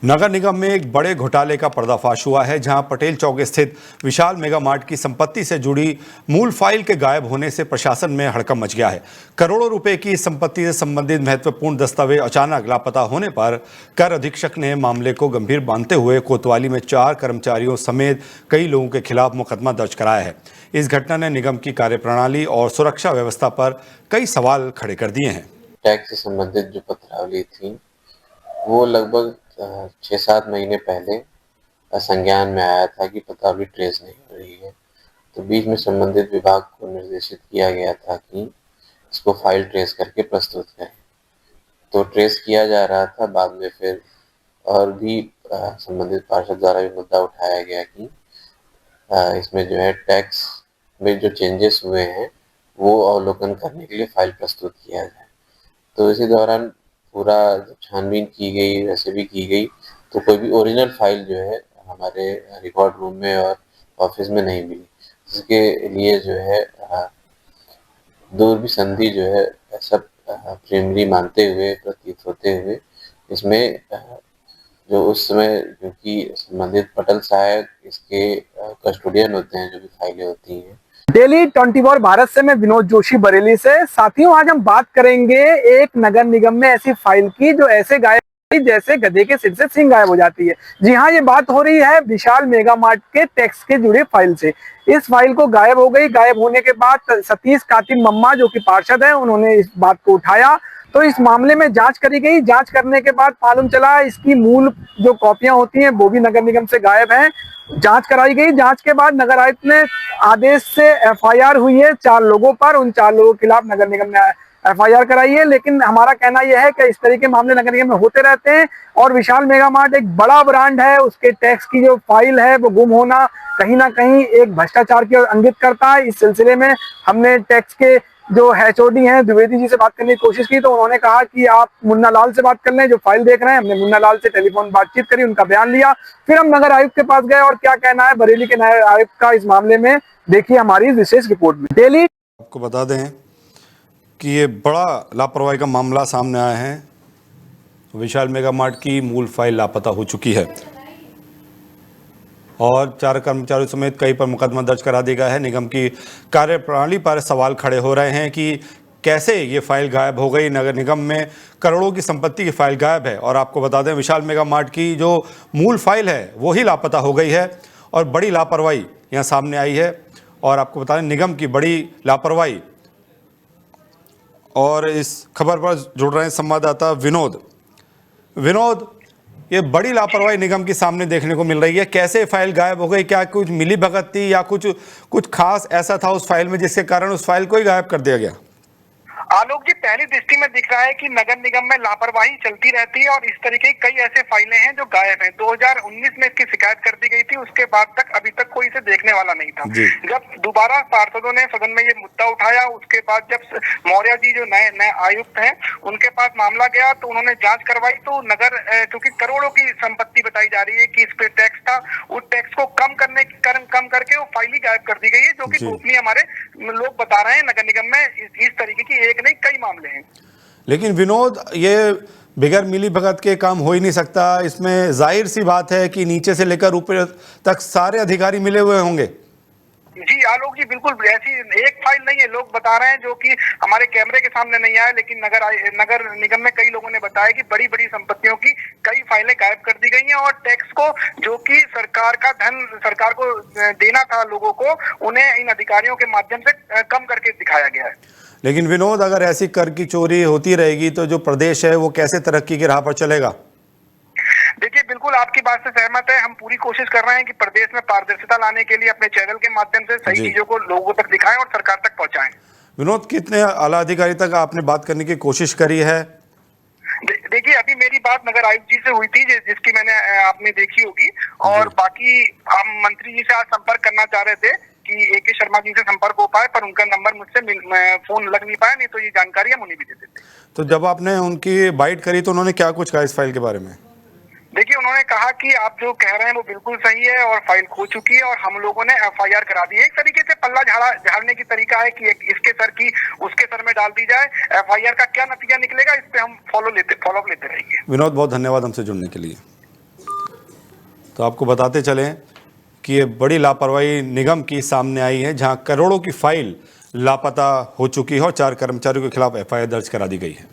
नगर निगम में एक बड़े घोटाले का पर्दाफाश हुआ है, जहां पटेल चौक स्थित विशाल मेगा मार्ट की संपत्ति से जुड़ी मूल फाइल के गायब होने से प्रशासन में हड़कंप मच गया है। करोड़ों रुपए की इस संपत्ति से संबंधित महत्वपूर्ण दस्तावेज अचानक लापता होने पर कर अधीक्षक ने मामले को गंभीर मानते हुए कोतवाली में 4 कर्मचारियों समेत कई लोगों के खिलाफ मुकदमा दर्ज कराया है। इस घटना ने निगम की कार्यप्रणाली और सुरक्षा व्यवस्था पर कई सवाल खड़े कर दिए हैं। टैक्स से संबंधित जो पत्रावली थी वो लगभग 6-7 महीने पहले संज्ञान में आया था कि पत्रावली ट्रेस नहीं हो रही है। तो बीच में संबंधित विभाग को निर्देशित किया गया था कि इसको फाइल ट्रेस करके प्रस्तुत करें। तो ट्रेस किया जा रहा था। बाद में फिर और भी संबंधित पार्षद द्वारा भी मुद्दा उठाया गया कि इसमें जो है टैक्स में जो चेंजेस हुए हैं वो अवलोकन करने के लिए फाइल प्रस्तुत किया जाए। तो इसी दौरान पूरा छानबीन की गई, वैसे भी की गई, तो कोई भी ओरिजिनल फाइल जो है हमारे रिकॉर्ड रूम में और ऑफिस में नहीं मिली, जिसके लिए जो है दूरभिसंधि जो है सब प्रीलिमिनरी मानते हुए, प्रतीत होते हुए इसमें जो उस समय क्योंकि संबंधित पटल सहायक इसके कस्टोडियन होते हैं, जो भी फाइलें होती हैं। डेली 24 भारत से मैं विनोद जोशी बरेली से। साथियों, आज हम बात करेंगे एक नगर निगम में ऐसी फाइल की जो ऐसे गायब जैसे गधे के सिर से सींग गायब हो जाती है। जी हाँ, ये बात हो रही है विशाल मेगा मार्ट के टैक्स के जुड़े फाइल से। इस फाइल को गायब हो गई। गायब होने के बाद सतीश कातिल मम्मा जो कि पार्षद है, उन्होंने इस बात को उठाया। तो इस मामले में जांच करी गई। जांच करने के बाद मालूम चला इसकी मूल जो कॉपियां होती हैं वो भी नगर निगम से गायब हैं। जांच कराई गई। जांच के बाद नगर आयुक्त ने आदेश से एफआईआर हुई है 4 लोगों पर। उन 4 लोगों के खिलाफ नगर निगम ने एफआईआर कराई है। लेकिन हमारा कहना यह है कि इस तरह के मामले नगर निगम में होते रहते हैं और विशाल मेगा मार्ट एक बड़ा ब्रांड है। उसके टैक्स की जो फाइल है वो गुम होना कहीं ना कहीं एक भ्रष्टाचार की ओर इंगित करता है। इस सिलसिले में हमने टैक्स के जो एचओडी हैं द्विवेदी जी से बात करने की कोशिश की, तो उन्होंने कहा कि आप मुन्ना लाल से बात कर लें जो फाइल देख रहे हैं। हमने मुन्ना लाल से टेलीफोन बातचीत करी, उनका बयान लिया। फिर हम नगर आयुक्त के पास गए और क्या कहना है बरेली के नगर आयुक्त का इस मामले में देखिए हमारी विशेष रिपोर्ट में। डेली आपको बता दें कि ये बड़ा लापरवाही का मामला सामने आया है। विशाल मेगा मार्ट की मूल फाइल लापता हो चुकी है और 4 कर्मचारियों समेत कई पर मुकदमा दर्ज करा दिया गया है। निगम की कार्यप्रणाली पर सवाल खड़े हो रहे हैं कि कैसे ये फाइल गायब हो गई। नगर निगम में करोड़ों की संपत्ति की फाइल गायब है और आपको बता दें विशाल मेगा मार्ट की जो मूल फाइल है वो ही लापता हो गई है और बड़ी लापरवाही यहाँ सामने आई है। और आपको बता दें निगम की बड़ी लापरवाही। और इस खबर पर जुड़ रहे हैं संवाददाता विनोद, ये बड़ी लापरवाही निगम के सामने देखने को मिल रही है। कैसे फाइल गायब हो गई? क्या कुछ मिली भगत थी या कुछ खास ऐसा था उस फाइल में जिसके कारण उस फाइल को ही गायब कर दिया गया? आलोक जी, पहली दृष्टि में दिख रहा है कि नगर निगम में लापरवाही चलती रहती है और इस तरीके की कई ऐसे फाइलें हैं जो गायब हैं। 2019 में इसकी शिकायत कर दी गई थी, उसके बाद तक अभी तक कोई इसे देखने वाला नहीं था। जब दोबारा पार्षदों ने सदन में ये मुद्दा उठाया, उसके बाद जब मौर्य जी जो नए आयुक्त हैं उनके पास मामला गया तो उन्होंने जांच करवाई। तो नगर क्योंकि करोड़ों की संपत्ति बताई जा रही है कि इस पे टैक्स था, उस टैक्स को कम करके वो फाइल ही गायब कर दी गई है, जो कि गोपनीय हमारे लोग बता रहे हैं। नगर निगम में इस तरीके की एक नहीं कई मामले हैं। लेकिन विनोद, ये बगैर मिली भगत के काम हो ही नहीं सकता। इसमें जाहिर सी बात है कि नीचे से लेकर ऊपर तक सारे अधिकारी मिले हुए होंगे। जी आलोक जी, बिल्कुल ऐसी एक फाइल नहीं है। लोग बता रहे हैं जो कि हमारे कैमरे के सामने नहीं आया, लेकिन नगर निगम में कई लोगों ने बताया कि बड़ी बड़ी संपत्तियों की कई फाइलें गायब कर दी गई हैं और टैक्स को जो कि सरकार का धन सरकार को देना था लोगों को, उन्हें इन अधिकारियों के माध्यम से कम करके दिखाया गया है। लेकिन विनोद, अगर ऐसी कर की चोरी होती रहेगी तो जो प्रदेश है वो कैसे तरक्की की राह पर चलेगा? देखिए, बिल्कुल आपकी बात से सहमत है। हम पूरी कोशिश कर रहे हैं कि प्रदेश में पारदर्शिता लाने के लिए अपने चैनल के माध्यम से सही चीजों को लोगों तक दिखाएं और सरकार तक पहुंचाएं। विनोद, कितने आला अधिकारी तक आपने बात करने की कोशिश करी है? देखिए, अभी मेरी बात नगर आयुक्त जी से हुई थी जिसकी मैंने आपने देखी होगी, और बाकी हम मंत्री जी से आज संपर्क करना चाह रहे थे कि AK शर्मा जी से संपर्क हो पाए, पर उनका नंबर मुझसे फोन लग नहीं पाया, नहीं तो ये जानकारी हम उन्हें भी देते थे। तो जब आपने उनकी बाइट करी तो उन्होंने क्या कुछ कहा इस फाइल के बारे में? देखिए, उन्होंने कहा कि आप जो कह रहे हैं वो बिल्कुल सही है और फाइल खो चुकी है और हम लोगों ने FIR करा दी है। एक तरीके से पल्ला झाड़ने की तरीका है कि इसके सर की उसके सर में डाल दी जाए। FIR का क्या नतीजा निकलेगा इस पे हम फॉलो अप लेते रहेंगे। विनोद, बहुत धन्यवाद हमसे जुड़ने के लिए। तो आपको बताते चलें कि ये बड़ी लापरवाही निगम की सामने आई है, जहां करोड़ों की फाइल लापता हो चुकी है और 4 कर्मचारियों के खिलाफ एफआईआर दर्ज करा दी गई है।